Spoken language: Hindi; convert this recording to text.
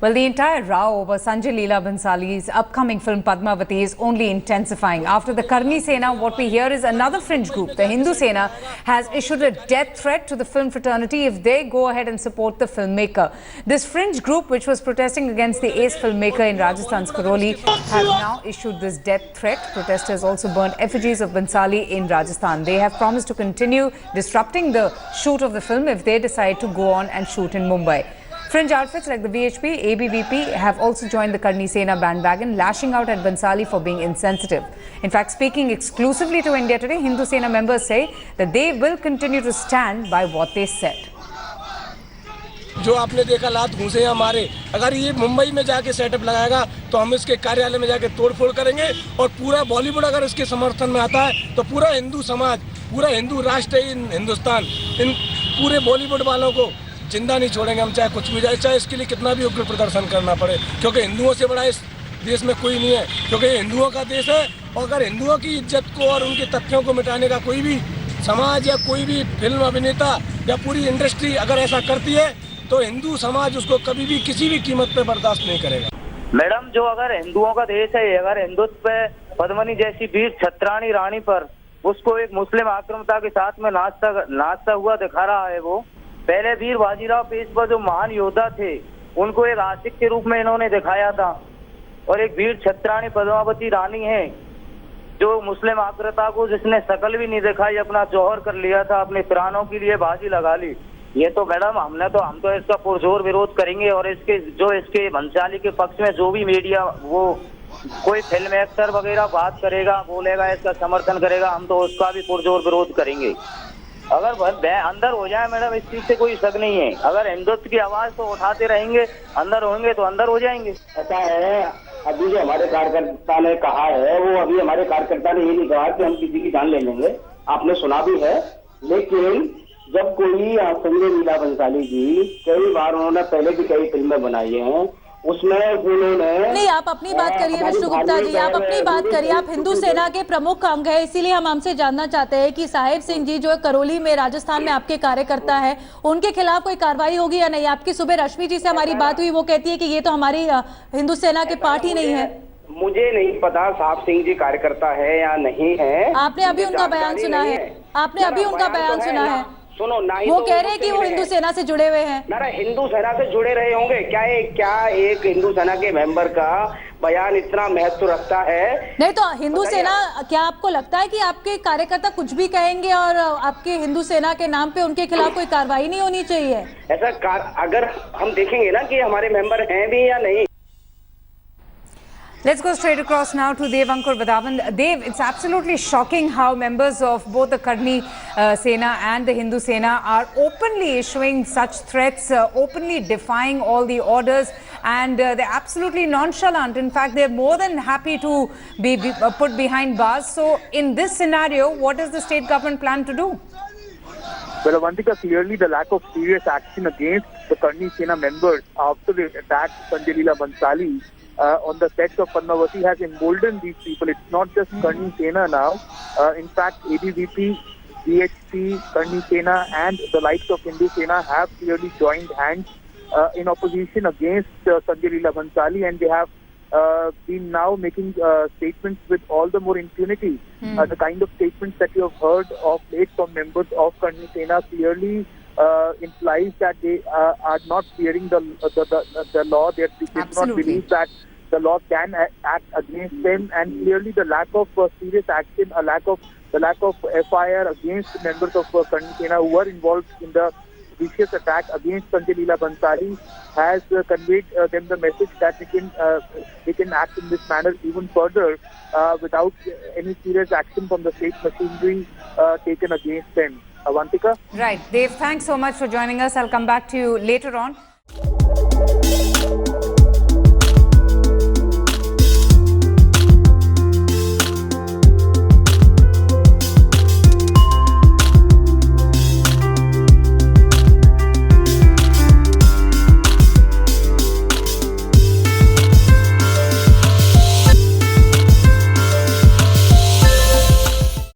Well, the entire row over Sanjay Leela Bhansali's upcoming film Padmavati is only intensifying. After the Karni Sena, what we hear is another fringe group, the Hindu Sena, has issued a death threat to the film fraternity if they go ahead and support the filmmaker. This fringe group, which was protesting against the ace filmmaker in Rajasthan's Karoli, has now issued this death threat. Protesters also burnt effigies of Bhansali in Rajasthan. They have promised to continue disrupting the shoot of the film if they decide to go on and shoot in Mumbai. Fringe outfits like the VHP, ABVP have also joined the Karni Sena bandwagon, lashing out at Bhansali for being insensitive. In fact, speaking exclusively to India Today, Hindu Sena members say that they will continue to stand by what they said. जो आपने देखा लात घूसे हमारे, अगर ये मुंबई में जाके सेटअप लगाएगा तो हम इसके कार्यालय में जाके तोड़फोड़ करेंगे और पूरा बॉलीवुड अगर इसके समर्थन में आता है तो पूरा हिंदू समाज, पूरा हिंदू राष्ट्र हिंदुस्तान इन पूरे बॉलीवुड वालों को जिंदा नहीं छोड़ेंगे हम, चाहे कुछ भी जाए, चाहे इसके लिए कितना भी उग्र प्रदर्शन करना पड़े, क्योंकि हिंदुओं से बड़ा इस देश में कोई नहीं है, क्योंकि ये हिंदुओं का देश है। और अगर हिंदुओं की इज्जत को और उनके तथ्यों को मिटाने का कोई भी समाज या कोई भी फिल्म अभिनेता या पूरी इंडस्ट्री अगर ऐसा करती है तो हिंदू समाज उसको कभी भी किसी भी कीमत पे बर्दाश्त नहीं करेगा। मैडम, जो अगर हिंदुओं का देश है, अगर हिंदुत्व पे पद्मिनी जैसी वीर छत्राणी रानी पर उसको एक मुस्लिम आक्रामकता के साथ में नाचता हुआ दिखा रहा है। वो पहले वीर बाजीराव पेशवा जो महान योद्धा थे उनको एक आशिक के रूप में इन्होंने दिखाया था, और एक वीर छत्राणी पद्मावती रानी है जो मुस्लिम आक्रामकता को जिसने शकल भी नहीं दिखाई अपना जौहर कर लिया था, अपने प्राणों के लिए बाजी लगा ली। ये तो मैडम हम तो इसका पुरजोर विरोध करेंगे, और इसके भंसाली के पक्ष में जो भी मीडिया वो कोई फिल्म एक्टर वगैरह बात करेगा, बोलेगा, इसका समर्थन करेगा, हम तो उसका भी पुरजोर विरोध करेंगे। अगर अंदर हो जाए मैडम, इस चीज से कोई शक नहीं है। अगर हिंदुत्व की आवाज तो उठाते रहेंगे, अंदर होंगे तो अंदर हो जाएंगे। ऐसा है, अभी जो हमारे कार्यकर्ता ने कहा है वो अभी हमारे कार्यकर्ता ने ये नहीं कहा कि हम किसी की जान ले लेंगे, आपने सुना भी है। लेकिन जब कोई संजय लीला भंसाली जी कई बार उन्होंने पहले भी कई फिल्में बनाई हैं, उसमें उन्होंने नहीं, आप अपनी बात करिए विष्णु गुप्ता जी, आप अपनी बात करिए। आप हिंदू सेना के प्रमुख अंग है, इसीलिए हम आपसे जानना चाहते हैं कि साहिब सिंह जी जो करौली में राजस्थान में आपके कार्यकर्ता है, उनके खिलाफ कोई कार्रवाई होगी या नहीं? आपकी सुबह रश्मि जी से हमारी बात हुई, वो कहती है कि ये तो हमारी हिंदू सेना के पार्ट ही नहीं है। मुझे नहीं पता साहब सिंह जी कार्यकर्ता है या नहीं है। आपने अभी उनका बयान सुना है, आपने अभी उनका बयान सुना है। सुनो ना, वो कह रहे हैं कि वो हिंदू सेना से जुड़े हुए हैं। ना हिंदू सेना से जुड़े रहे होंगे, क्या एक हिंदू सेना के मेंबर का बयान इतना महत्व रखता है? नहीं तो हिंदू सेना, क्या आपको लगता है कि आपके कार्यकर्ता कुछ भी कहेंगे और आपके हिंदू सेना के नाम पे उनके खिलाफ कोई कार्रवाई नहीं होनी चाहिए? ऐसा अगर हम देखेंगे ना कि हमारे मेंबर हैं भी या नहीं। Let's go straight across now to Dev Ankur Vadavan. Dev, it's absolutely shocking how members of both the Karni Sena and the Hindu Sena are openly issuing such threats, openly defying all the orders, and they're absolutely nonchalant. In fact, they're more than happy to be put behind bars. So, in this scenario, what does the state government plan to do? Well, Avantika, clearly the lack of serious action against the Karni Sena members after they attacked Sanjay Leela Bhansali on the sets of Padmavati has emboldened these people. It's not just Karni Sena now. In fact, ABVP, VHP, Karni Sena and the likes of Hindu Sena have clearly joined hands in opposition against Sanjay Leela Bhansali, and they have been now making statements with all the more impunity. The kind of statements that you have heard of late from members of Karni Sena clearly implies that they are not fearing the law. They do not believe that the law can act against them, and clearly the lack of serious action, the lack of FIR against members of Karni Sena who were involved in the vicious attack against Sanjay Leela Bhansali has conveyed them the message that they can act in this manner even further without any serious action from the state machinery taken against them. Avantika? Right. Dev, thanks so much for joining us. I'll come back to you later on.